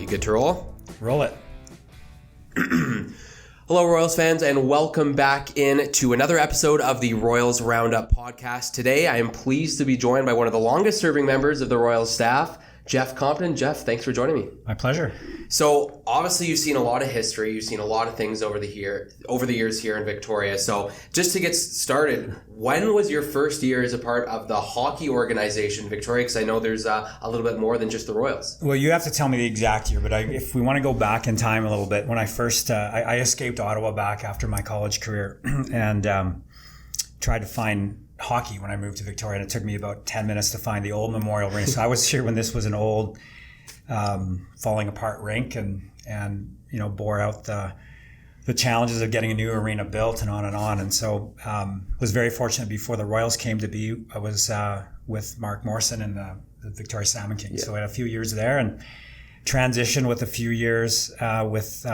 Good to roll? Roll it. Hello, Royals fans, and welcome back in to another episode of the Royals Roundup Podcast. Today, I am pleased to be joined by one of the longest-serving members of the Royals staff, Jeff Compton. Jeff, thanks for joining me. My pleasure. So, obviously, you've seen a lot of history. You've seen a lot of things over the years here in Victoria. So, just to get started, when was your first year as a part of the hockey organization, Victoria? Because I know there's a little bit more than just the Royals. Well, you have to tell me the exact year, but if we want to go back in time a little bit, when I first, I escaped Ottawa back after my college career and tried to find hockey when I moved to Victoria, and it took me about 10 minutes to find the old Memorial Rink. So I was here when this was an old, falling apart rink, and bore out the challenges of getting a new arena built and on and on. And so was very fortunate before the Royals came to be. I was with Mark Morrison and the Victoria Salmon Kings. Yeah. So I had a few years there and transitioned with a few years with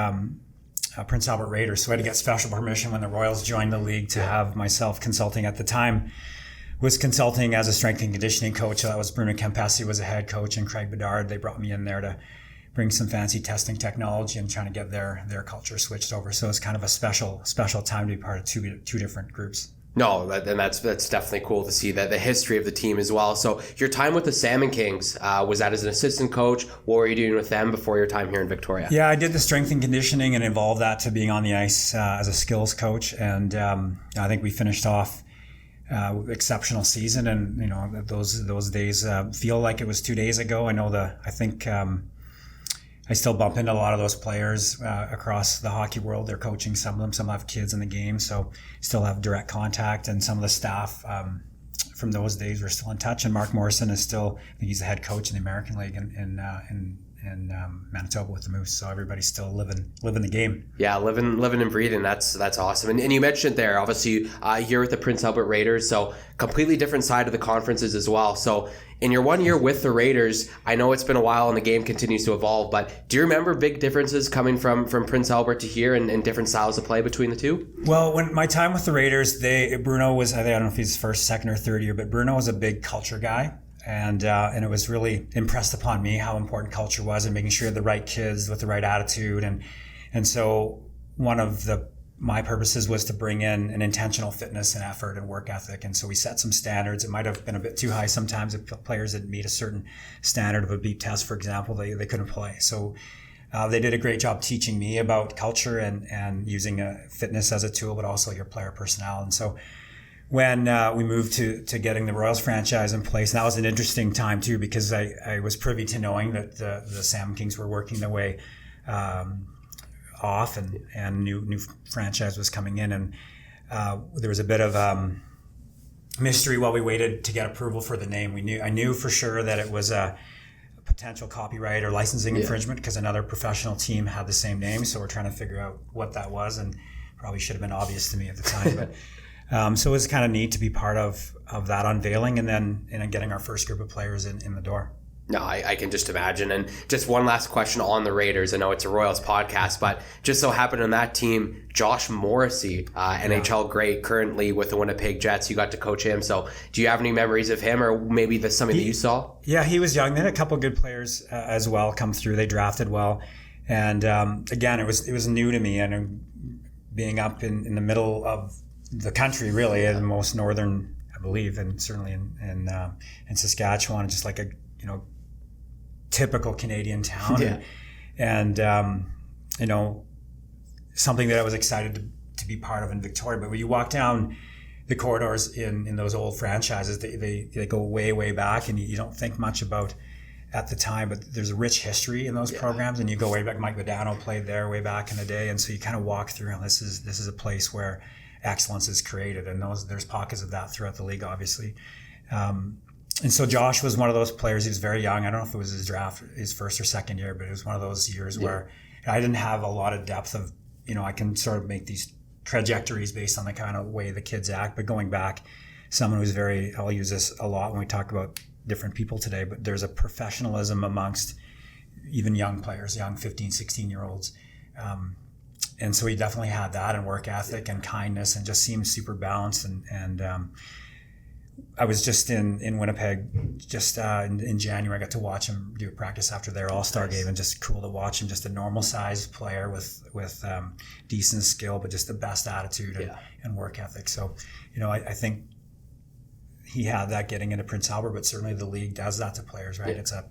Prince Albert Raiders. So I had to get special permission when the Royals joined the league to have myself consulting. At the time, was consulting as a strength and conditioning coach. So that was Bruno Campesi was a head coach, and Craig Bedard. They brought me in there to bring some fancy testing technology and trying to get their culture switched over. So it's kind of a special time to be part of two different groups. No, that's definitely cool to see that the history of the team as well. So your time with the Salmon Kings, was that as an assistant coach? What were you doing with them before your time here in Victoria? Yeah, I did the strength and conditioning and evolved that to being on the ice as a skills coach. And I think we finished off exceptional season. And those days feel like it was 2 days ago. I think I still bump into a lot of those players across the hockey world. They're coaching some of them. Some have kids in the game, so still have direct contact. And some of the staff from those days we're still in touch. And Mark Morrison is still, I think he's the head coach in the American League in Manitoba with the Moose. So everybody's still living the game. Yeah, living and breathing. That's awesome. And you mentioned there, obviously, you're with the Prince Albert Raiders, so completely different side of the conferences as well. So in your 1 year with the Raiders, I know it's been a while and the game continues to evolve, but do you remember big differences coming from Prince Albert to here and different styles of play between the two? Well, when my time with the Raiders, Bruno was, I don't know if he's first, second, or third year, but Bruno was a big culture guy. And it was really impressed upon me how important culture was and making sure the right kids with the right attitude. And so one of my purposes was to bring in an intentional fitness and effort and work ethic. And so we set some standards. It might have been a bit too high sometimes if players didn't meet a certain standard of a beep test, for example, they couldn't play. So they did a great job teaching me about culture and using fitness as a tool, but also your player personnel. And so when we moved to getting the Royals franchise in place, and that was an interesting time too, because I was privy to knowing that the Salmon Kings were working their way off and new franchise was coming in, and there was a bit of mystery while we waited to get approval for the name. I knew for sure that it was a potential copyright or licensing infringement because another professional team had the same name, so we're trying to figure out what that was, and probably should have been obvious to me at the time, but so it was kind of neat to be part of that unveiling and then getting our first group of players in the door. No, I can just imagine. And just one last question on the Raiders. I know it's a Royals podcast, but just so happened on that team, Josh Morrissey, NHL great, currently with the Winnipeg Jets. You got to coach him. So do you have any memories of him or maybe something that you saw? Yeah, he was young. They had a couple of good players as well come through. They drafted well. And again, it was new to me. And being up in the middle of the country, really, in the most northern, I believe, and certainly in Saskatchewan, just like a typical Canadian town, and something that I was excited to be part of in Victoria. But when you walk down the corridors in those old franchises, they go way back, and you don't think much about at the time, but there's a rich history in those programs, and you go way back. Mike Modano played there way back in the day, and so you kind of walk through, and this is a place where excellence is created, and there's pockets of that throughout the league, obviously. And so Josh was one of those players. He was very young. I don't know if it was his first or second year, but it was one of those years where I didn't have a lot of depth of, I can sort of make these trajectories based on the kind of way the kids act. But going back someone who's I'll use this a lot when we talk about different people today, but there's a professionalism amongst even young players, young 15, 16-year-olds. And so he definitely had that, and work ethic and kindness, and just seemed super balanced. And I was just in Winnipeg just in January. I got to watch him do a practice after their All-Star game, and just cool to watch him. Just a normal sized player with decent skill, but just the best attitude and work ethic. So, I think he had that getting into Prince Albert, but certainly the league does that to players, right? Yeah.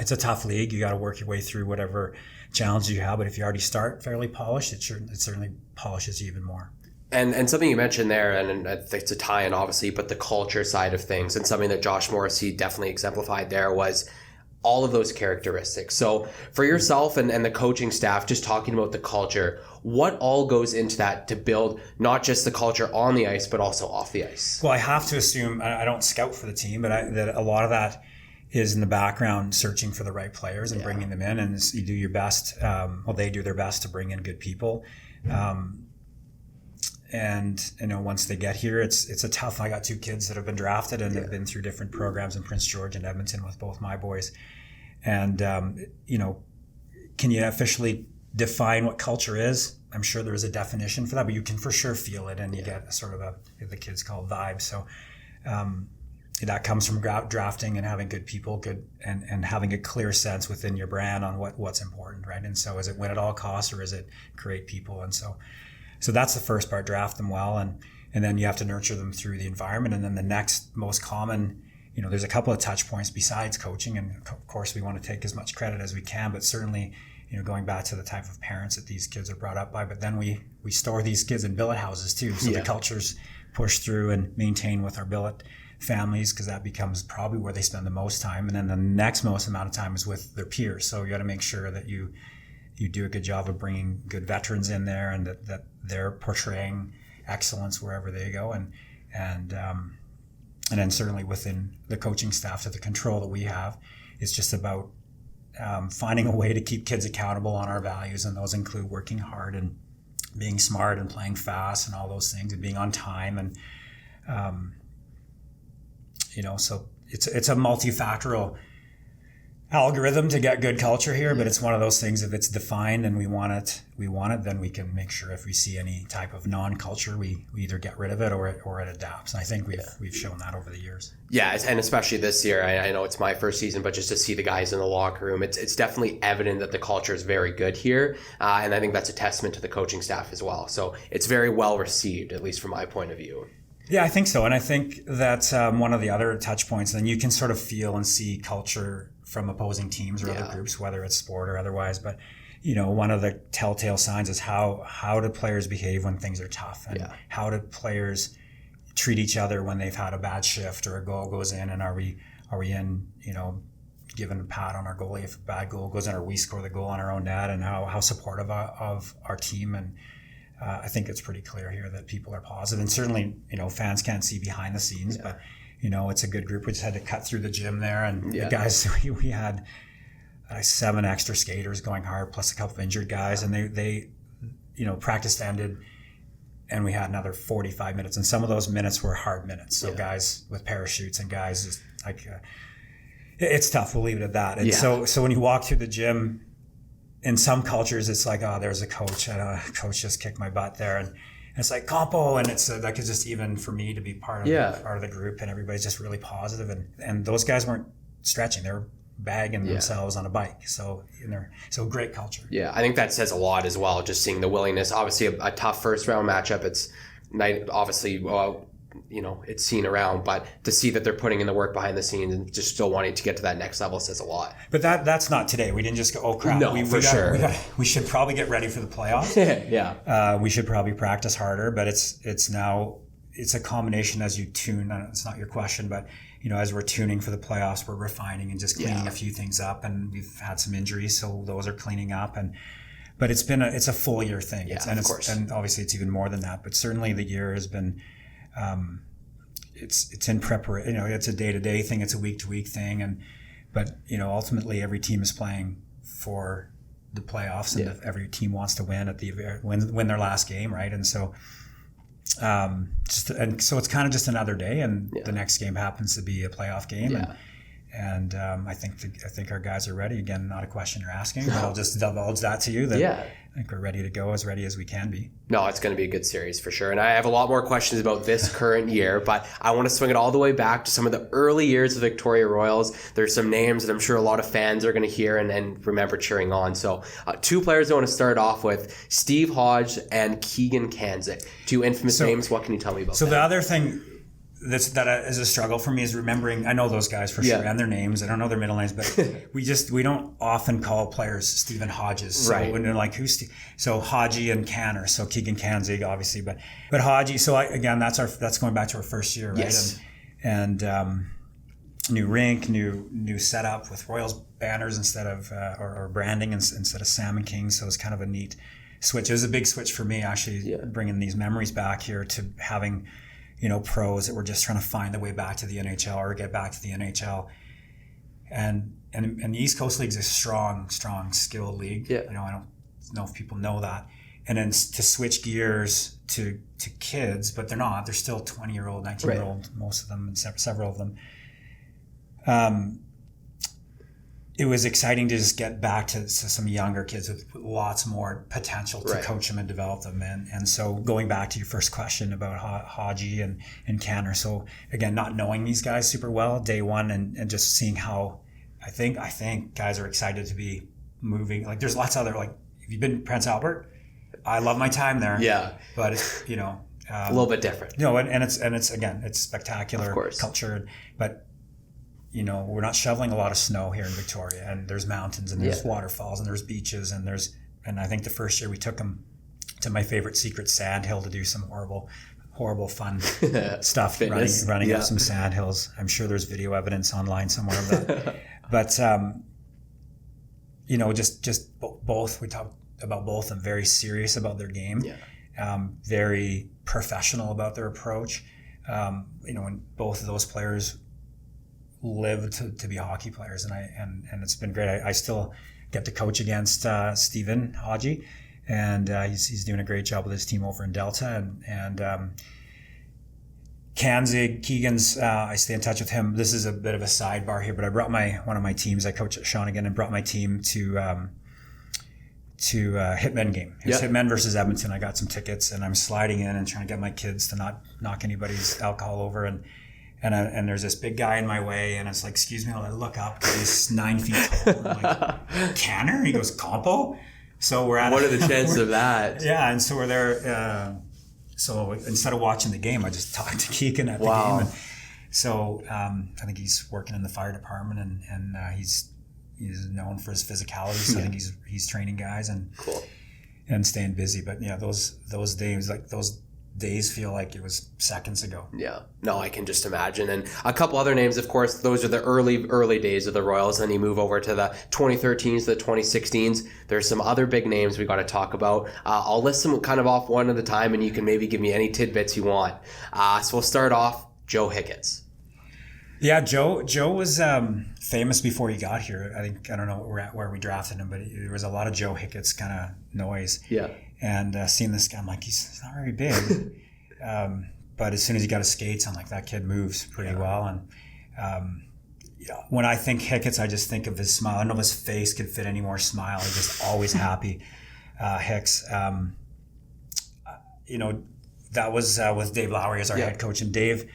It's a tough league. You got to work your way through whatever challenges you have. But if you already start fairly polished, it certainly polishes you even more. And something you mentioned there, and I think it's a tie-in obviously, but the culture side of things, and something that Josh Morrissey definitely exemplified there was all of those characteristics. So for yourself and the coaching staff, just talking about the culture, what all goes into that to build not just the culture on the ice, but also off the ice? Well, I have to assume, I don't scout for the team, but that a lot of that is in the background, searching for the right players and bringing them in. And you do your best. They do their best to bring in good people. And once they get here, it's a tough. I got 2 kids that have been drafted and have been through different programs in Prince George and Edmonton with both my boys. And can you officially define what culture is? I'm sure there is a definition for that, but you can for sure feel it, and you get sort of the kids call it vibe. So that comes from drafting and having good people, and having a clear sense within your brand on what's important, right? And so, is it win at all costs, or is it create people? And so that's the first part, draft them well, and then you have to nurture them through the environment. And then the next most common, there's a couple of touch points besides coaching, and of course we want to take as much credit as we can, but certainly, going back to the type of parents that these kids are brought up by. But then we store these kids in billet houses too, so the culture's pushed through and maintained with our billet families, because that becomes probably where they spend the most time. And then the next most amount of time is with their peers. So you got to make sure that you do a good job of bringing good veterans in there, and that they're portraying excellence wherever they go. And then certainly within the coaching staff, to the control that we have, it's just about finding a way to keep kids accountable on our values. And those include working hard and being smart and playing fast and all those things, and being on time. And, so it's a multifactorial algorithm to get good culture here, but it's one of those things, if it's defined and we want it, then we can make sure if we see any type of non-culture, we either get rid of it or it adapts. And I think we've shown that over the years. Yeah, and especially this year, I know it's my first season, but just to see the guys in the locker room, it's definitely evident that the culture is very good here. And I think that's a testament to the coaching staff as well. So it's very well received, at least from my point of view. Yeah, I think so. And I think that's one of the other touch points. And you can sort of feel and see culture from opposing teams or other groups, whether it's sport or otherwise. But, one of the telltale signs is how do players behave when things are tough, and how do players treat each other when they've had a bad shift or a goal goes in, and are we in, giving a pat on our goalie if a bad goal goes in, or we score the goal on our own net, and how supportive of our team. And I think it's pretty clear here that people are positive. And certainly, fans can't see behind the scenes, but it's a good group. We just had to cut through the gym there, and the guys, we had 7 extra skaters going hard, plus a couple of injured guys, and they practice ended, and we had another 45 minutes, and some of those minutes were hard minutes. So guys with parachutes and guys just like, it's tough. We'll leave it at that. And so when you walk through the gym, in some cultures, it's like, oh, there's a coach, and a coach just kicked my butt there, and it's like compo, and it's like, it's just, even for me to be part of the group, and everybody's just really positive, and those guys weren't stretching; they were bagging themselves on a bike. So great culture. Yeah, I think that says a lot as well. Just seeing the willingness. Obviously, a tough first round matchup. It's obviously. It's seen around, but to see that they're putting in the work behind the scenes and just still wanting to get to that next level says a lot. But that's not today. We didn't just go, oh crap. No, we should probably get ready for the playoffs. We should probably practice harder, but it's a combination as you tune. It's not your question, but as we're tuning for the playoffs, we're refining and just cleaning a few things up, and we've had some injuries, so those are cleaning up. But it's a full year thing. Of course. And obviously it's even more than that, but certainly the year has been, it's in preparation. It's a day-to-day thing. It's a week-to-week thing. But ultimately every team is playing for the playoffs, and every team wants to win win their last game, right? And so and so it's kind of just another day, and the next game happens to be a playoff game. Yeah. And I think our guys are ready. Again, not a question you're asking, but I'll just divulge that to you. That I think we're ready to go, as ready as we can be. No, it's going to be a good series for sure. And I have a lot more questions about this current year, but I want to swing it all the way back to some of the early years of Victoria Royals. There's some names that I'm sure a lot of fans are going to hear and remember cheering on. So two players I want to start off with, Steve Hodge and Keegan Kanzik. Two infamous names. What can you tell me about that? So the other thing that is a struggle for me is remembering. I know those guys for sure and their names. I don't know their middle names, but we don't often call players Stephen Hodges. So when they're like, who's Steve? So Hodgie and Canner. So Keegan Kanzig, obviously, but Hodgie. So again, that's going back to our first year, right? Yes. And new rink, new setup with Royals banners instead of or branding instead of Salmon King. So it's kind of a neat switch. It was a big switch for me, actually, bringing these memories back here to having, pros that were just trying to find their way back to the NHL or get back to the NHL. And the East Coast League is a strong skilled league. Yeah. I don't know if people know that. And then to switch gears to kids, but they're not. They're still 20-year-old, 19-year-old, most of them, and several of them. It was exciting to just get back to some younger kids with lots more potential to coach them and develop them. And so going back to your first question about Hodgie and Canner. So again, not knowing these guys super well day one and just seeing how I think guys are excited to be moving. Like there's lots of other, like, have you been to Prince Albert? I love my time there. Yeah. But it's, a little bit different. And it's again, it's spectacular culture, but we're not shoveling a lot of snow here in Victoria, and there's mountains and there's waterfalls and there's beaches and I think the first year we took them to my favorite secret sand hill to do some horrible fun stuff, running up some sand hills. I'm sure there's video evidence online somewhere of that. But just both, we talked about both, and very serious about their game, very professional about their approach. And both of those players live to be hockey players, and it's been great. I still get to coach against Stephen Hodgie, and he's doing a great job with his team over in Delta, and Kanzig, Keegan's, I stay in touch with him. This is a bit of a sidebar here, but I brought one of my teams. I coach at Shawnigan and brought my team to Hitmen game. It was Hitmen versus Edmonton. I got some tickets, and I'm sliding in and trying to get my kids to not knock anybody's alcohol over, and there's this big guy in my way, and it's like, excuse me, I look up, he's 9 feet tall. I'm like, Canner? He goes, Compo? So we're at... What are the chances of that? Yeah, and so we're there. So instead of watching the game, I just talked to Keegan at the game. And so I think he's working in the fire department, and he's known for his physicality. So I think he's training guys and staying busy. But yeah, those days feel like it was seconds ago. Yeah. No, I can just imagine. And a couple other names, of course, those are the early days of the Royals. Then you move over to the 2013s, the 2016s. There's some other big names we got to talk about. I'll list them kind of off one at a time, and you can maybe give me any tidbits you want. So we'll start off, Joe Hicketts. Yeah, Joe was famous before he got here. I don't know where we drafted him, but there was a lot of Joe Hicketts kind of noise. Yeah. And seeing this guy, I'm like, he's not very big. But as soon as he got his skates, I'm like, that kid moves pretty well. And when I think Hicketts, I just think of his smile. I don't know if his face could fit any more smile. He's just always happy. Hicks. That was with Dave Lowry as our head coach. And Dave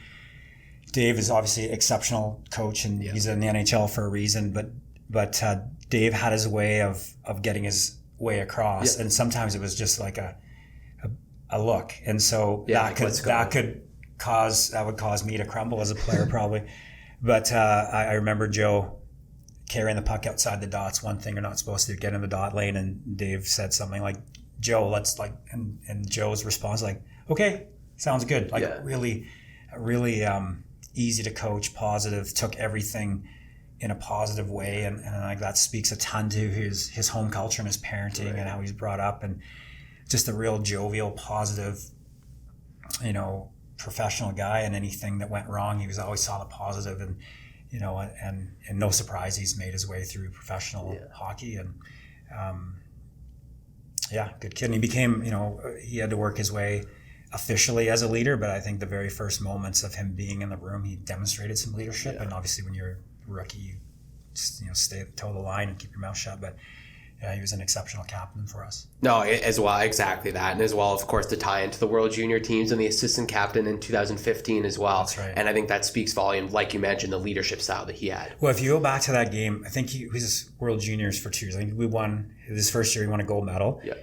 is obviously an exceptional coach, and he's in the NHL for a reason. But Dave had his way of getting his way across, and sometimes it was just like a look, and so that would cause me to crumble as a player probably. But I remember Joe carrying the puck outside the dots, one thing you're not supposed to do, get in the dot lane, and Dave said something like, Joe, let's and Joe's response like, okay, sounds good. Really easy to coach, positive, took everything in a positive way, and like that speaks a ton to his home culture and his parenting and how he's brought up, and just a real jovial, positive, professional guy. And anything that went wrong, he always saw the positive, and and no surprise, he's made his way through professional hockey, and good kid. And he became, he had to work his way officially as a leader, but I think the very first moments of him being in the room, he demonstrated some leadership. And obviously when you're a rookie, you just, stay at the toe of the line and keep your mouth shut. But yeah, he was an exceptional captain for us. No, as well, exactly that. And as well, of course, the tie into the World Junior teams and the assistant captain in 2015 as well. That's right. And I think that speaks volumes, like you mentioned, the leadership style that he had. Well, if you go back to that game, I think he was World Juniors for 2 years. I think we won, his first year he won a gold medal. Yeah.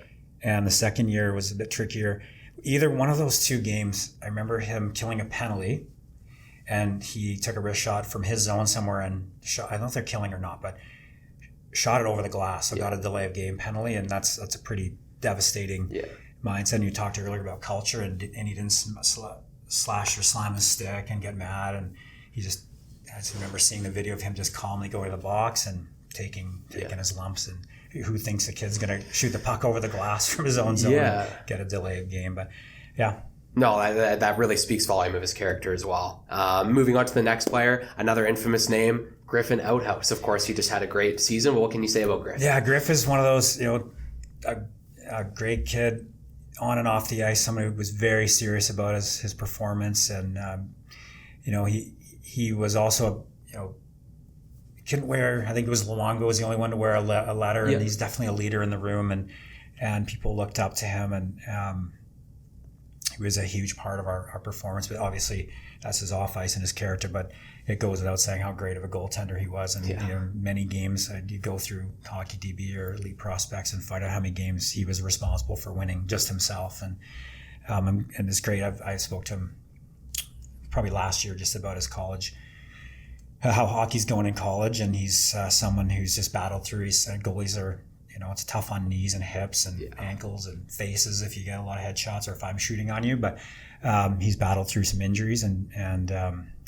And the second year was a bit trickier. Either one of those 2 games, I remember him killing a penalty, and he took a wrist shot from his zone somewhere and shot, I don't know if they're killing or not, but shot it over the glass. So got a delay of game penalty, and that's a pretty devastating mindset. And you talked earlier about culture, and he didn't slash or slam his stick and get mad. And he just, I just remember seeing the video of him just calmly going to the box and taking his lumps. And who thinks the kid's going to shoot the puck over the glass from his own zone and get a delay of game? But yeah. No, that really speaks volume of his character as well. Moving on to the next player, another infamous name, Griffin Outhouse. Of course, he just had a great season. What can you say about Griff? Yeah, Griff is one of those, a great kid on and off the ice, someone who was very serious about his performance. And, he was also, couldn't wear, I think it was Luongo was the only one to wear a letter. And he's definitely a leader in the room, and people looked up to him. And he was a huge part of our performance. But obviously, that's his off ice and his character. But it goes without saying how great of a goaltender he was. And many games you go through Hockey DB or Elite Prospects and find out how many games he was responsible for winning just himself. And it's great. I spoke to him probably last year just about his college, how hockey's going in college, and he's someone who's just battled through. Goalies are, it's tough on knees and hips and ankles and faces if you get a lot of headshots or if I'm shooting on you. But he's battled through some injuries, and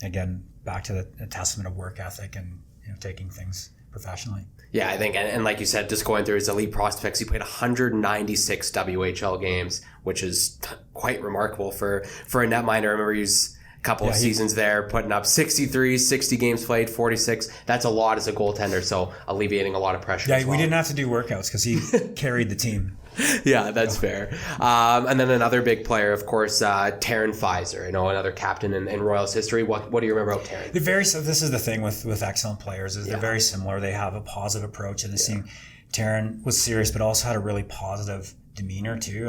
again, back to the testament of work ethic and taking things professionally. Yeah, I think, and like you said, just going through his Elite Prospects, he played 196 WHL games, which is quite remarkable for a netminder. I remember he was a couple of seasons there, putting up 63, 60 games played, 46. That's a lot as a goaltender, so alleviating a lot of pressure. Yeah, we didn't have to do workouts because he carried the team. Yeah, that's fair. And then another big player, of course, Taryn Fizer, another captain in Royals history. What do you remember about Taryn? This is the thing with excellent players is they're very similar. They have a positive approach, and the same. Taryn was serious, but also had a really positive demeanor too,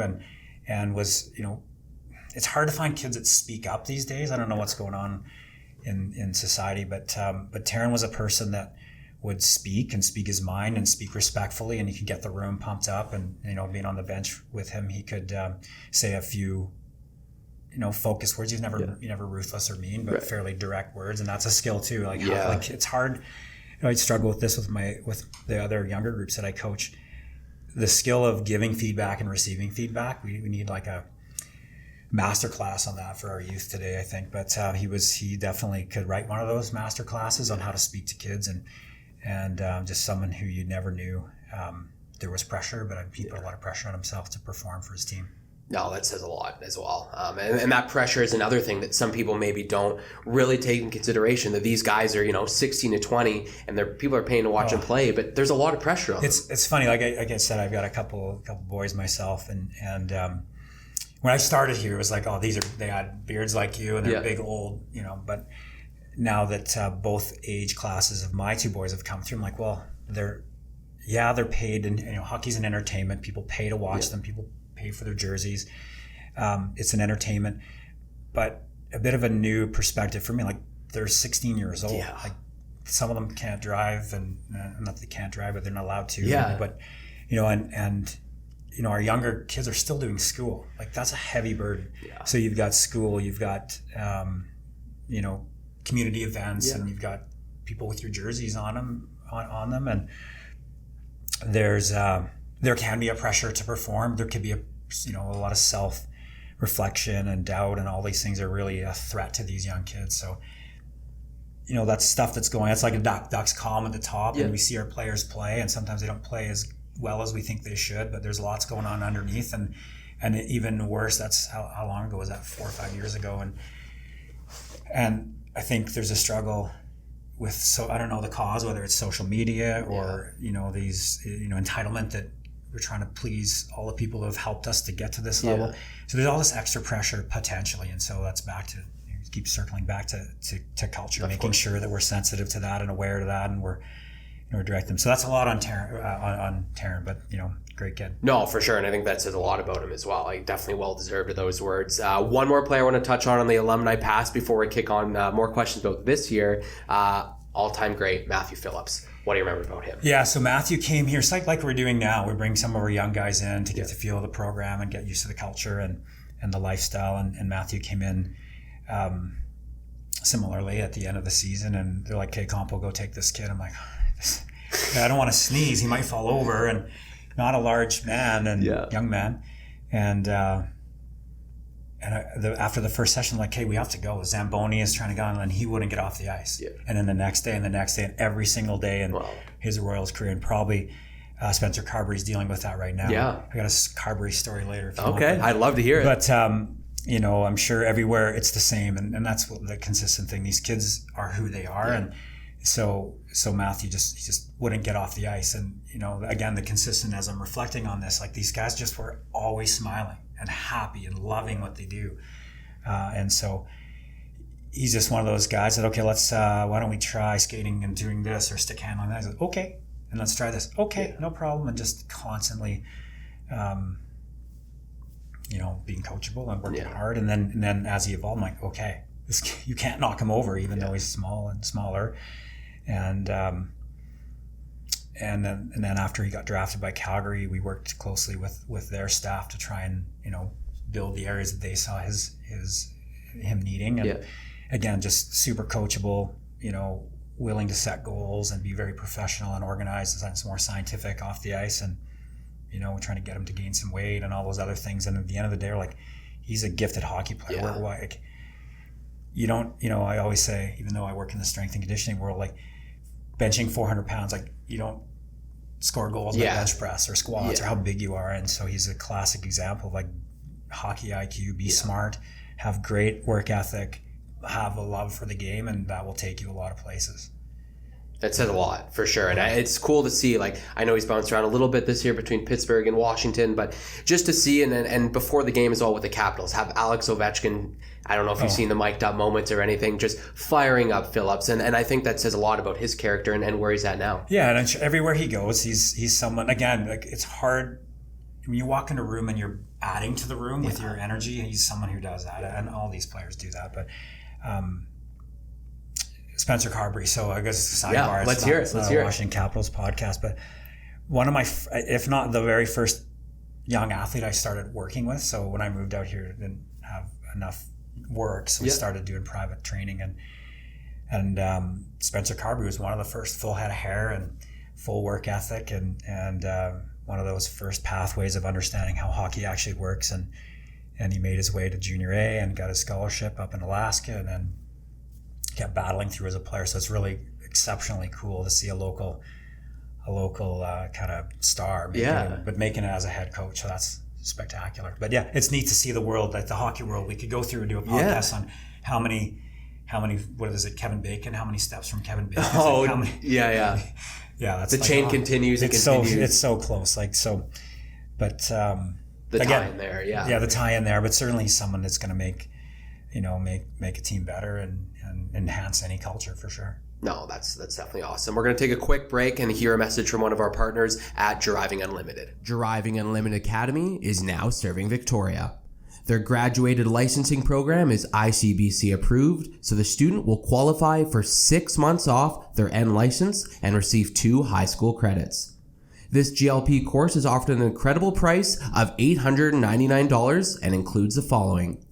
and was it's hard to find kids that speak up these days. I don't know what's going on in society, but Taryn was a person that would speak his mind and speak respectfully, and he could get the room pumped up. And being on the bench with him, he could say a few focused words. He's never ruthless or mean, but fairly direct words, and that's a skill too. It's hard. I struggle with this with the other younger groups that I coach. The skill of giving feedback and receiving feedback. We need like a master class on that for our youth today, I think. But he definitely could write one of those master classes on how to speak to kids, and just someone who you never knew. There was pressure, but he put a lot of pressure on himself to perform for his team. No, that says a lot as well. And that pressure is another thing that some people maybe don't really take in consideration, that these guys are, 16 to 20 and people are paying to watch them play, but there's a lot of pressure on them. It's funny. Like I said, I've got a couple boys myself, and when I started here, it was like, they had beards like you and they're big old, but now that both age classes of my 2 boys have come through, I'm like, well, they're paid, and hockey's an entertainment. People pay to watch them. People pay for their jerseys. It's an entertainment, but a bit of a new perspective for me. Like, they're 16 years old. Yeah. Like, some of them can't drive, and not that they can't drive, but they're not allowed to. Yeah. But our younger kids are still doing school. Like, that's a heavy burden. Yeah. So you've got school, you've got community events, and you've got people with your jerseys on them, and there's there can be a pressure to perform. There could be a lot of self-reflection and doubt, and all these things are really a threat to these young kids. So that's stuff that's going. It's like a duck's calm at the top, and we see our players play, and sometimes they don't play as well as we think they should, but there's lots going on underneath, and even worse, that's how long ago was that? 4 or 5 years ago, and I think there's a struggle with, I don't know the cause, whether it's social media or these entitlement that we're trying to please all the people who have helped us to get to this level. So there's all this extra pressure potentially, and so that's back to keep circling back to culture, making sure that we're sensitive to that and aware to that, and we're direct them. So that's a lot on Taryn, but great kid. No, for sure, and I think that says a lot about him as well. Like, definitely well deserved of those words. One more player I want to touch on the alumni pass before we kick on more questions about this year. All-time great Matthew Phillips. What do you remember about him? Yeah, so Matthew came here. It's like we're doing now. We bring some of our young guys in to get to feel the program and get used to the culture and the lifestyle. And Matthew came in similarly at the end of the season, and they're like, "Okay, Compo, go take this kid." I'm like, I don't want to sneeze. He might fall over, and not a large man and young man. And after the first session, like, hey, we have to go. Zamboni is trying to go on, and he wouldn't get off the ice. Yeah. And then the next day and every single day in his Royals career, and probably Spencer Carberry's dealing with that right now. Yeah. I got a Carberry story later. Okay, I'd love to hear it. But, I'm sure everywhere it's the same, and that's the consistent thing. These kids are who they are, and so Matthew just wouldn't get off the ice. And, again, the consistent, as I'm reflecting on this, like, these guys just were always smiling and happy and loving what they do. And so he's just one of those guys that, okay, let's, why don't we try skating and doing this or stick handling that? He's like, okay, and let's try this. Okay, no problem. And just constantly, being coachable and working hard. And then as he evolved, I'm like, okay, you can't knock him over, even though he's small and smaller. And then after he got drafted by Calgary, we worked closely with their staff to try and build the areas that they saw him needing. And again, just super coachable, willing to set goals and be very professional and organized and more scientific off the ice. And we're trying to get him to gain some weight and all those other things. And at the end of the day, we're like, he's a gifted hockey player. I always say, even though I work in the strength and conditioning world, like, benching 400 pounds, like, you don't score goals by bench press or squats or how big you are. And so he's a classic example of, like, hockey IQ, be smart, have great work ethic, have a love for the game, and that will take you a lot of places. That says a lot, for sure. And it's cool to see, like, I know he's bounced around a little bit this year between Pittsburgh and Washington, but just to see, and before the game as well with the Capitals, have Alex Ovechkin, I don't know if you've seen the mic'd up moments or anything, just firing up Phillips. And I think that says a lot about his character and where he's at now. Yeah, and everywhere he goes, he's someone, again, like, it's hard when you walk in a room and you're adding to the room with your energy. He's someone who does that, and all these players do that. But Spencer Carberry, so I guess it's a sidebar. Let's hear it. Let's hear it. Washington Capitals podcast, but one of my, if not the very first young athlete I started working with. So when I moved out here, I didn't have enough work, so we started doing private training, and Spencer Carberry was one of the first. Full head of hair and full work ethic, and one of those first pathways of understanding how hockey actually works, and he made his way to Junior A and got his scholarship up in Alaska, and then kept battling through as a player. So it's really exceptionally cool to see a local kind of star making it as a head coach. So that's spectacular. But it's neat to see the world, like the hockey world. We could go through and do a podcast on how many, what is it, Kevin Bacon? How many steps from Kevin Bacon? Yeah, that's the chain continues. It's so close. Like, so, but the tie in there. Yeah, the tie in there. But certainly someone that's going to make a team better and enhance any culture for sure. No, that's definitely awesome. We're going to take a quick break and hear a message from one of our partners at Driving Unlimited. Driving Unlimited Academy is now serving Victoria. Their graduated licensing program is ICBC approved, so the student will qualify for 6 months off their N license and receive 2 high school credits. This GLP course is offered at an incredible price of $899 and includes the following: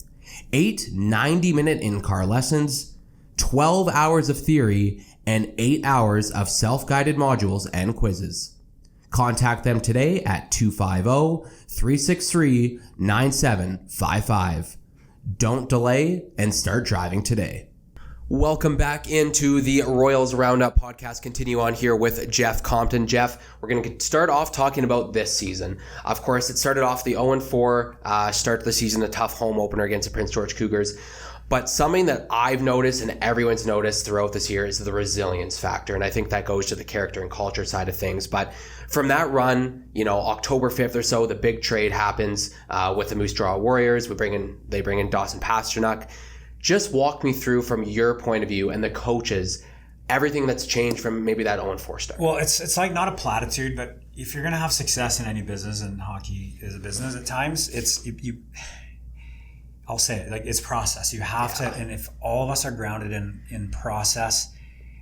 8 90-minute in-car lessons, 12 hours of theory, and 8 hours of self-guided modules and quizzes. Contact them today at 250-363-9755. Don't delay and start driving today. Welcome back into the Royals Roundup Podcast. Continue on here with Jeff Compton. Jeff, we're going to start off talking about this season. Of course, it started off the 0-4 start to the season, a tough home opener against the Prince George Cougars. But something that I've noticed and everyone's noticed throughout this year is the resilience factor. And I think that goes to the character and culture side of things. But from that run, October 5th or so, the big trade happens with the Moose Jaw Warriors. They bring in Dawson Pasternak. Just walk me through, from your point of view and the coaches, everything that's changed from maybe that 0-4 start. Well, it's like not a platitude, but if you're going to have success in any business, and hockey is a business at times, I'll say it, like, it's process. You have to, and if all of us are grounded in process,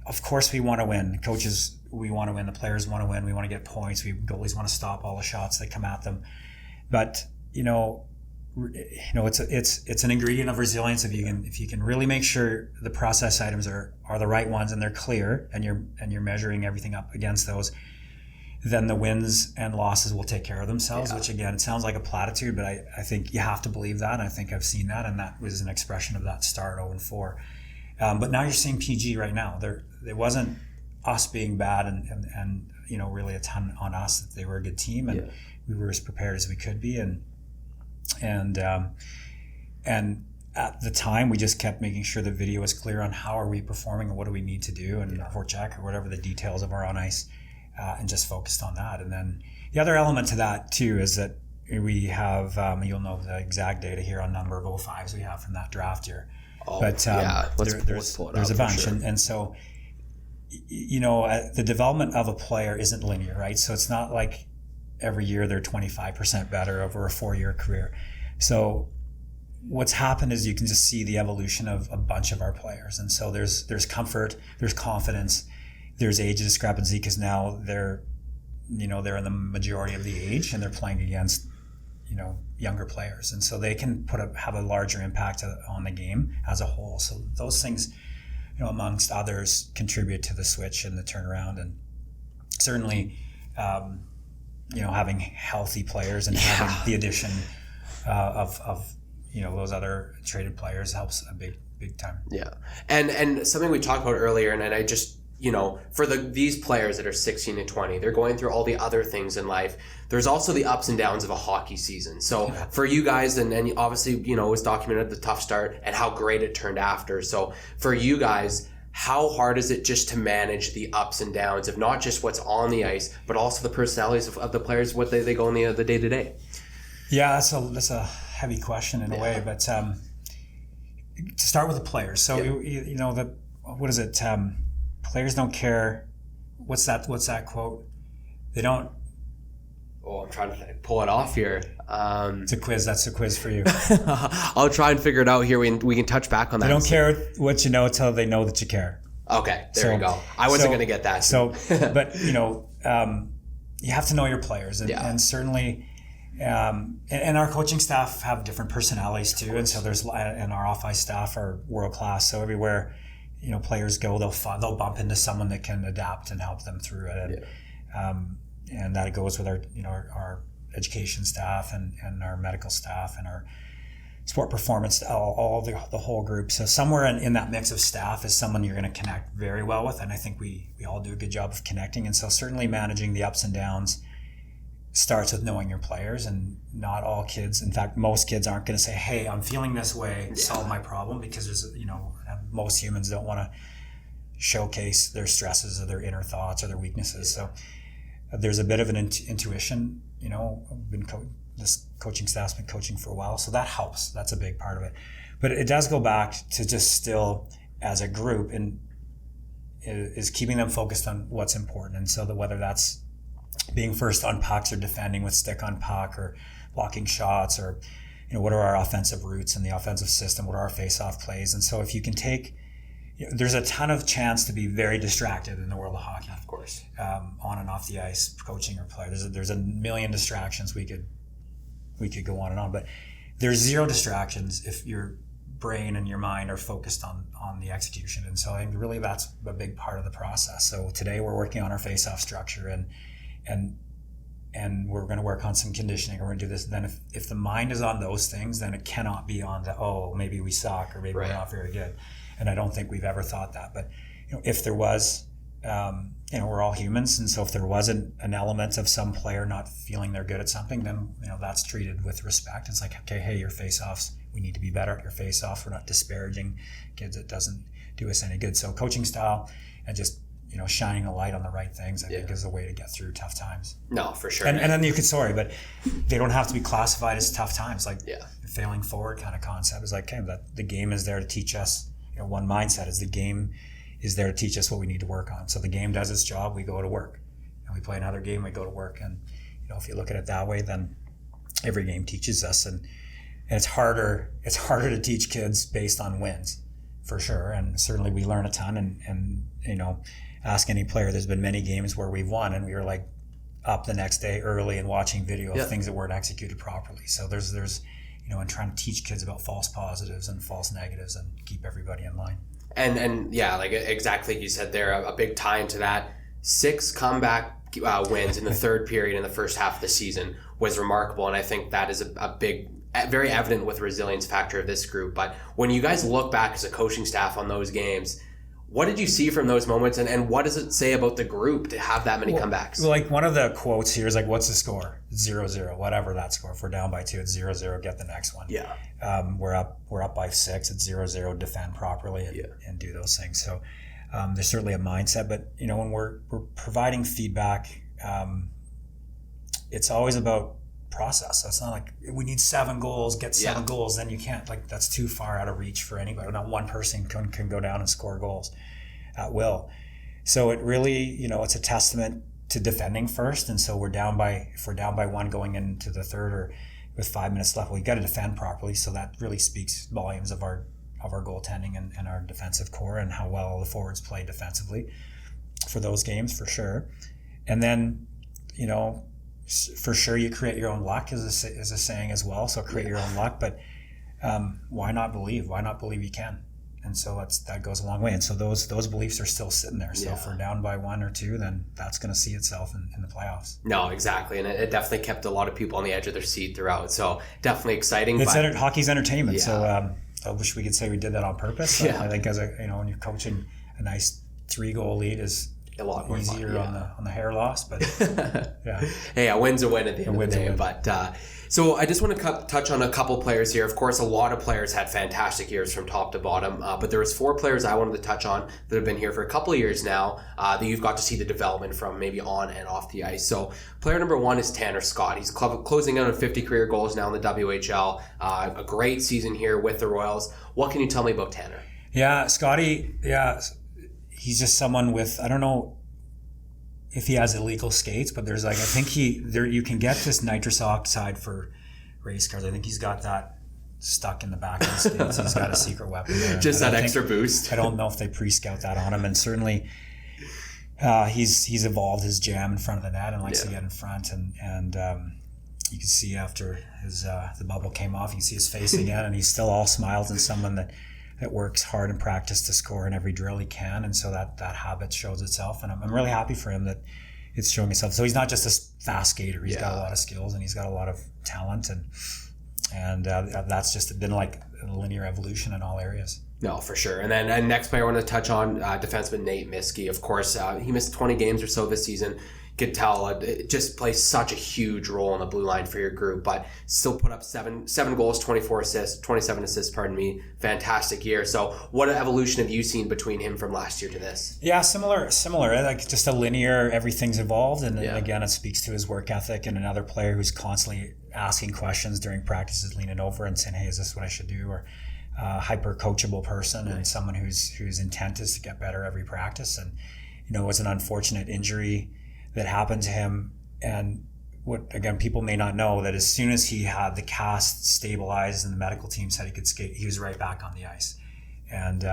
of course we want to win. Coaches, we want to win. The players want to win. We want to get points. We goalies want to stop all the shots that come at them. But it's an ingredient of resilience. If you can really make sure the process items are the right ones and they're clear, and you're measuring everything up against those, then the wins and losses will take care of themselves, which again, it sounds like a platitude, but I think you have to believe that. And I think I've seen that, and that was an expression of that start 0-4. But now you're seeing PG right now. It wasn't us being bad and really a ton on us that they were a good team, and we were as prepared as we could be. And at the time, we just kept making sure the video was clear on how are we performing and what do we need to do, and forecheck or whatever the details of our on ice. And just focused on that. And then the other element to that too is that we have, you'll know the exact data here on number of 05s we have from that draft year. Let's pull it there's up a bunch. Sure. And so, the development of a player isn't linear, right? So it's not like every year they're 25% better over a 4-year career. So what's happened is you can just see the evolution of a bunch of our players. And so there's comfort, there's confidence, there's age discrepancy, because now they're in the majority of the age and they're playing against, younger players. And so they can have a larger impact on the game as a whole. So those things, amongst others, contribute to the switch and the turnaround. And certainly, having healthy players and having the addition of those other traded players helps a big time. Yeah. And something we talked about earlier, and I just, for these players that are 16 to 20, they're going through all the other things in life. There's also the ups and downs of a hockey season. So for you guys, and obviously, it was documented the tough start and how great it turned after. So for you guys, how hard is it just to manage the ups and downs of not just what's on the ice, but also the personalities of the players, what they go in the day-to-day? Yeah, that's a heavy question in a way. But to start with the players. So, what is it? Players don't care. What's that quote? They don't. Oh, I'm trying to pull it off here. It's a quiz. That's a quiz for you. I'll try and figure it out here. We can touch back on that. They don't care what you know until they know that you care. Okay, there we go. I wasn't going to get that. So, but you have to know your players, and certainly, and our coaching staff have different personalities too, and so and our off-ice staff are world class. So everywhere players go, they'll bump into someone that can adapt and help them through it. And that goes with our education staff and our medical staff and our sport performance, all the whole group. So somewhere in that mix of staff is someone you're going to connect very well with. And I think we all do a good job of connecting. And so certainly managing the ups and downs starts with knowing your players, and not all kids. In fact, most kids aren't going to say, "Hey, I'm feeling this way, solve my problem," because there's, most humans don't want to showcase their stresses or their inner thoughts or their weaknesses. So there's a bit of an intuition, this coaching staff's been coaching for a while, so that helps. That's a big part of it. But it does go back to just still as a group and is keeping them focused on what's important. And so whether that's being first on pucks or defending with stick on puck or blocking shots, or what are our offensive routes in the offensive system, what are our face-off plays. And so if you can take, there's a ton of chance to be very distracted in the world of hockey, of course, on and off the ice, coaching or play. There's a million distractions. We could go on and on, but there's zero distractions if your brain and your mind are focused on the execution. And so I think really that's a big part of the process. So today we're working on our face-off structure and we're going to work on some conditioning. We're going to do this. Then if the mind is on those things, then it cannot be on maybe we suck or maybe we're not very good. And I don't think we've ever thought that. But if there was, we're all humans, and so if there wasn't an element of some player not feeling they're good at something, then that's treated with respect. It's like, okay, hey, your face-offs we need to be better at your face-offs. We're not disparaging kids. It doesn't do us any good. So coaching style and just, shining a light on the right things, I think is the way to get through tough times. No, for sure. And then but they don't have to be classified as tough times. Like failing forward kind of concept is like, okay, that the game is there to teach us. One mindset is the game is there to teach us what we need to work on. So the game does its job, we go to work. And we play another game, we go to work. And, if you look at it that way, then every game teaches us. And it's harder to teach kids based on wins, for sure. And certainly we learn a ton. And ask any player, there's been many games where we've won and we were like up the next day early and watching video of things that weren't executed properly. So there's and trying to teach kids about false positives and false negatives and keep everybody in line. And like exactly like you said there, a big tie into that. 6 comeback wins in the third period in the first half of the season was remarkable. And I think that is a big, very evident with the resilience factor of this group. But when you guys look back as a coaching staff on those games, what did you see from those moments, and what does it say about the group to have that many comebacks? Like one of the quotes here is like, what's the score? 0-0, whatever that score. If we're down by 2, it's 0-0, get the next one. Yeah. We're up by 6, it's 0-0, defend properly and do those things. So there's certainly a mindset, but when we're providing feedback, it's always about process. So it's not like we need 7 goals, get 7 goals, then you can't, like that's too far out of reach for anybody. Not one person can go down and score goals at will. So it really, it's a testament to defending first. And so if we're down by 1 going into the third or with 5 minutes left, we got to defend properly. So that really speaks volumes of our goaltending and our defensive core and how well the forwards play defensively for those games, for sure. And then, for sure you create your own luck is a saying as well. So create your own luck, but why not believe? Why not believe you can? And so that goes a long way. And so those beliefs are still sitting there. So if we're down by 1 or 2, then that's going to see itself in the playoffs. No, exactly. And it definitely kept a lot of people on the edge of their seat throughout. So definitely exciting. Hockey's entertainment. Yeah. So I wish we could say we did that on purpose. I think when you're coaching, a nice 3-goal lead is a lot more easier on the hair loss, but hey, a win's a win at the end of the day. But so I just want to touch on a couple players here. Of course, a lot of players had fantastic years from top to bottom, but there was 4 players I wanted to touch on that have been here for a couple of years now that you've got to see the development from, maybe on and off the ice. So player number 1 is Tanner Scott. He's closing in on 50 career goals now in the WHL. A great season here with the Royals. What can you tell me about Tanner? Yeah, Scotty. Yeah. He's just someone with, I don't know if he has illegal skates, but there's I think you can get this nitrous oxide for race cars. I think he's got that stuck in the back of the skates. He's got a secret weapon there. Just that extra boost. I don't know if they pre-scout that on him, and certainly he's evolved his jam in front of the net and likes to get in front, and you can see after the bubble came off, you can see his face again, and he's still all smiles and someone that works hard in practice to score in every drill he can, and so that habit shows itself, and I'm really happy for him that it's showing itself. So he's not just a fast skater; he's got a lot of skills and he's got a lot of talent, and that's just been like a linear evolution in all areas. No, for sure. And then next player I want to touch on, defenseman Nate Miskey. Of course, he missed 20 games or so this season. Could tell it just plays such a huge role on the blue line for your group, but still put up seven goals, 27 assists, fantastic year. So what evolution have you seen between him from last year to this? Yeah, similar, like just a linear, everything's evolved. And again, it speaks to his work ethic, and another player who's constantly asking questions during practices, leaning over and saying, hey, is this what I should do? Or hyper coachable person, and someone whose intent is to get better every practice. And, it was an unfortunate injury that happened to him, and what again people may not know, that as soon as he had the cast stabilized and the medical team said he could skate, he was right back on the ice. And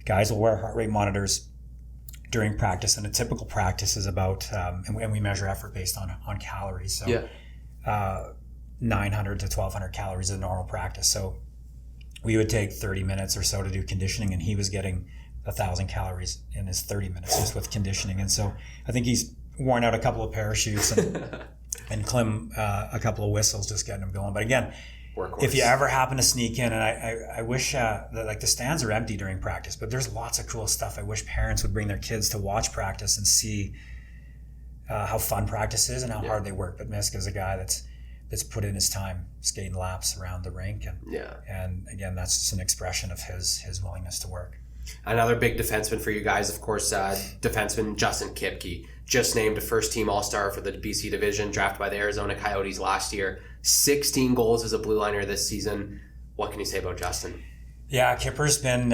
guys will wear heart rate monitors during practice, and a typical practice is about and we measure effort based on calories, so 900 to 1200 calories is a normal practice. So we would take 30 minutes or so to do conditioning, and he was getting 1,000 calories in his 30 minutes just with conditioning. And so I think he's worn out a couple of parachutes and Klim a couple of whistles just getting him going. But again, workhorse. If you ever happen to sneak in, and I wish that the stands are empty during practice, but there's lots of cool stuff. I wish parents would bring their kids to watch practice and see how fun practice is and how hard they work. But Misk is a guy that's that's put in his time skating laps around the rink. And again, that's just an expression of his willingness to work. Another big defenseman for you guys, of course, defenseman Justin Kipke, just named a first-team All-Star for the BC Division, drafted by the Arizona Coyotes last year. 16 goals as a blue liner this season. What can you say about Justin? Yeah, Kipper's been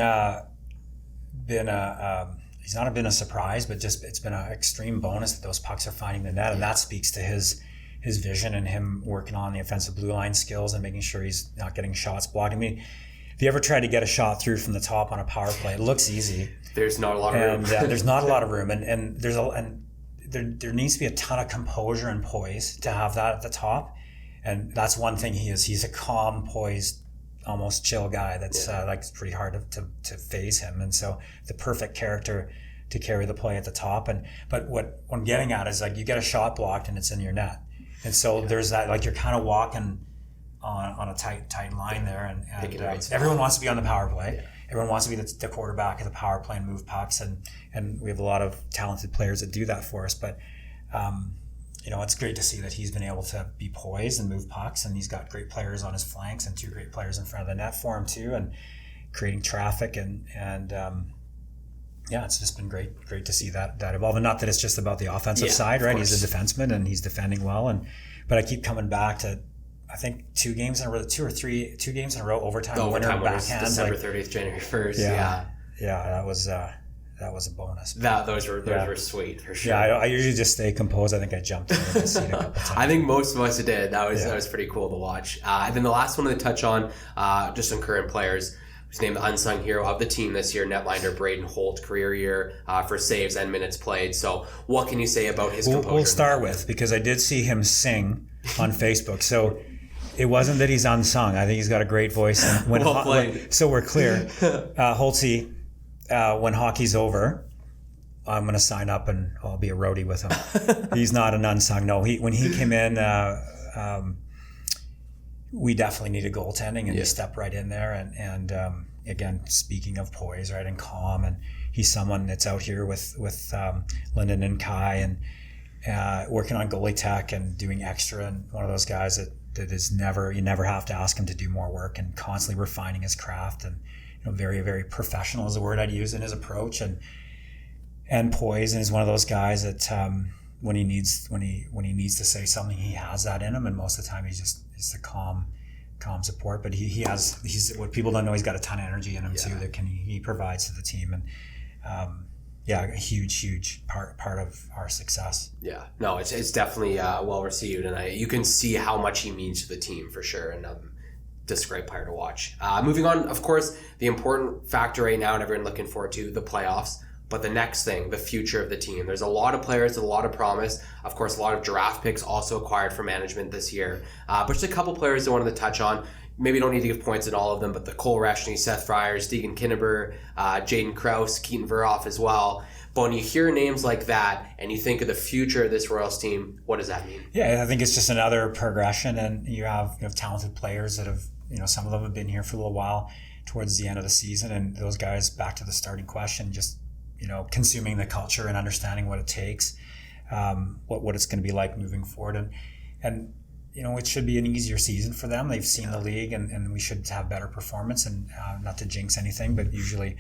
he's not been a surprise, but just it's been an extreme bonus that those pucks are finding the net, and that speaks to his vision and him working on the offensive blue line skills and making sure he's not getting shots blocked. I mean, if you ever tried to get a shot through from the top on a power play, it looks easy. There's not a lot of room. And there's not a lot of room, and there needs to be a ton of composure and poise to have that at the top, and that's one thing he is. He's a calm, poised, almost chill guy. That's like it's pretty hard to phase him, and so the perfect character to carry the play at the top. But what I'm getting at is like you get a shot blocked and it's in your net, and so there's that like you're kind of walking on a tight line there, and everyone wants to be on the power play. Yeah. Everyone wants to be the quarterback of the power play and move pucks, and we have a lot of talented players that do that for us. But it's great to see that he's been able to be poised and move pucks, and he's got great players on his flanks and two great players in front of the net for him too, and creating traffic and it's just been great to see that evolve. And not that it's just about the offensive side, right? He's a defenseman and he's defending well, but I keep coming back to I think 2 games in a row, 2 games in a row, overtime winner, backhand, December 30th, January 1st. That was a bonus. Those were sweet for sure. Yeah, I usually just stay composed. I think I jumped in the seat a couple times. I think most of us did. That was pretty cool to watch. And then the last one to touch on, just some current players. He's named the unsung hero of the team this year, netminder Braden Holt, career year for saves and minutes played. So what can you say about his composure? We'll start with, because I did see him sing on Facebook. So it wasn't that he's unsung. I think he's got a great voice. And so we're clear. Holtzy, when hockey's over, I'm going to sign up and I'll be a roadie with him. He's not an unsung. No, when he came in, we definitely needed goaltending, and he stepped right in there. And again, speaking of poise, right, and calm, and he's someone that's out here with Lyndon and Kai and working on goalie tech and doing extra, and one of those guys that is you never have to ask him to do more work, and constantly refining his craft, and very, very professional is the word I'd use in his approach, and poise. And he's one of those guys that when he needs to say something, he has that in him, and most of the time he's a calm support. But he's what people don't know, he's got a ton of energy in him too that he provides to the team, and a huge part of our success. Yeah, no, it's definitely well received, and you can see how much he means to the team for sure, and just a great player to watch. Moving on, of course, the important factor right now, and everyone looking forward to the playoffs. But the next thing, the future of the team. There's a lot of players, a lot of promise. Of course, a lot of draft picks also acquired for management this year. But just a couple players I wanted to touch on. Maybe don't need to give points in all of them, but the Cole Reshny, Seth Friars, Deegan Kinneber, Jaden Krause, Keaton Veroff as well. But when you hear names like that and you think of the future of this Royals team, what does that mean? Yeah, I think it's just another progression, and you have talented players that have, some of them have been here for a little while towards the end of the season, and those guys, back to the starting question, just consuming the culture and understanding what it takes, what it's going to be like moving forward, and it should be an easier season for them. They've seen the league, and we should have better performance, and not to jinx anything, but usually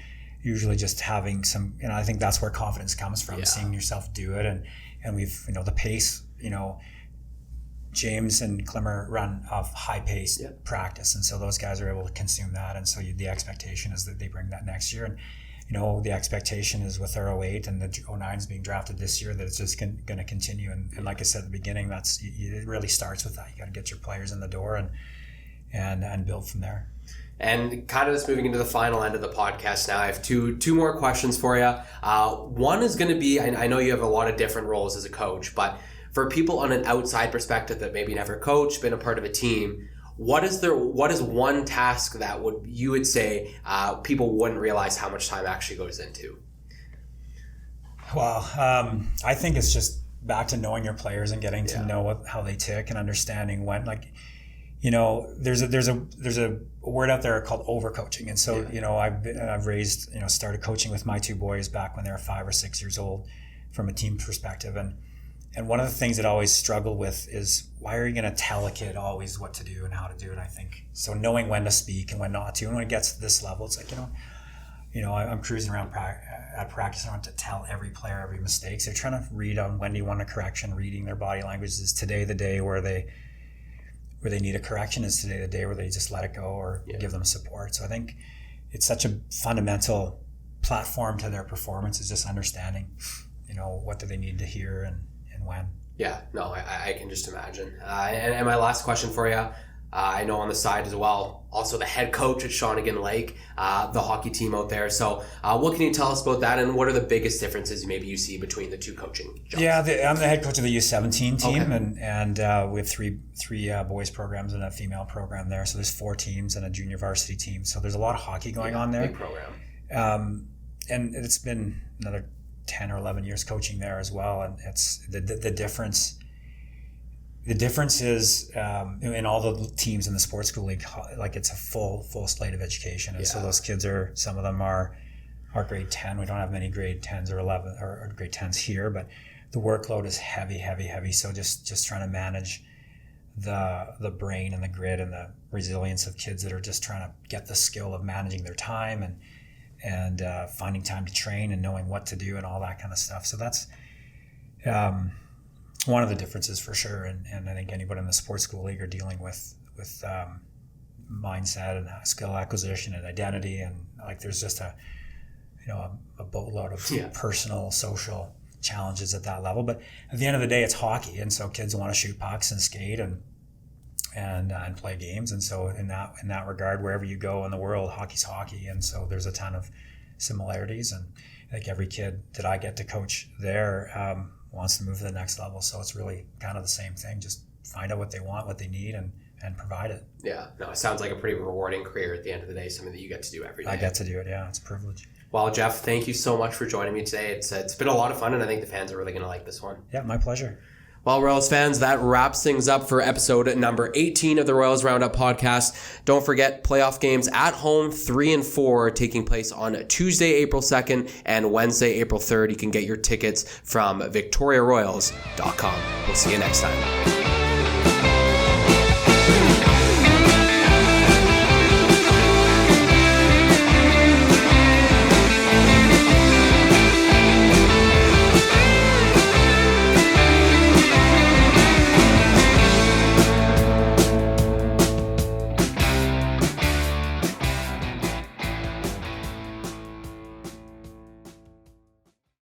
just having some, I think that's where confidence comes from, seeing yourself do it, and we've, the pace, James and Klimmer run off high-paced practice, and so those guys are able to consume that, and so the expectation is that they bring that next year, and the expectation is with our 08 and the 09s being drafted this year that it's just going to continue. And like I said at the beginning, it really starts with that. You got to get your players in the door and build from there. And kind of just moving into the final end of the podcast now, I have two more questions for you. One is going to be, I know you have a lot of different roles as a coach, but for people on an outside perspective that maybe never coached, been a part of a team, what is one task that you would say people wouldn't realize how much time actually goes into? Well, I think it's just back to knowing your players and getting to know how they tick, and understanding when, there's a word out there called overcoaching, and so I've raised started coaching with my 2 boys back when they were 5 or 6 years old from a team perspective, And one of the things that I always struggle with is, why are you going to tell a kid always what to do and how to do it? I think so. Knowing when to speak and when not to, and when it gets to this level, it's like, I'm cruising around at practice. I don't have to tell every player every mistake. So they're trying to read on when do you want a correction. Reading their body language. Is today the day where they need a correction? Is today the day where they just let it go or give them support? So I think it's such a fundamental platform to their performance, is just understanding, what do they need to hear and when. Yeah, no, I can just imagine. And my last question for you, I know on the side as well, also the head coach at Shawnigan Lake, the hockey team out there. So what can you tell us about that, and what are the biggest differences maybe you see between the two coaching jobs? Yeah, I'm the head coach of the U17 team, and we have three boys programs and a female program there. So there's 4 teams and a junior varsity team. So there's a lot of hockey going on there. Big program. And it's been another 10 or 11 years coaching there as well. And it's the difference. The difference is in all the teams in the sports school league, like it's a full slate of education. And so those kids some of them are grade 10. We don't have many grade 10s or 11 or grade 10s here, but the workload is heavy. So just trying to manage the brain and the grit and the resilience of kids that are just trying to get the skill of managing their time and finding time to train and knowing what to do and all that kind of stuff. So that's one of the differences for sure. And I think anybody in the sports school league are dealing with mindset and skill acquisition and identity, and like there's just a boatload of personal, social challenges at that level. But at the end of the day, it's hockey, and so kids want to shoot pucks and skate and play games. And so in that regard, wherever you go in the world, hockey's hockey. And so there's a ton of similarities, and I think every kid that I get to coach there wants to move to the next level. So it's really kind of the same thing. Just find out what they want, what they need, and provide it. Yeah, no, it sounds like a pretty rewarding career at the end of the day, something that you get to do every day. I get to do it, yeah. It's a privilege. Well, Jeff, thank you so much for joining me today. It's been a lot of fun, and I think the fans are really going to like this one. Yeah, my pleasure. Well, Royals fans, that wraps things up for episode number 18 of the Royals Roundup Podcast. Don't forget, playoff games at home 3 and 4 taking place on Tuesday, April 2nd and Wednesday, April 3rd. You can get your tickets from victoriaroyals.com. We'll see you next time.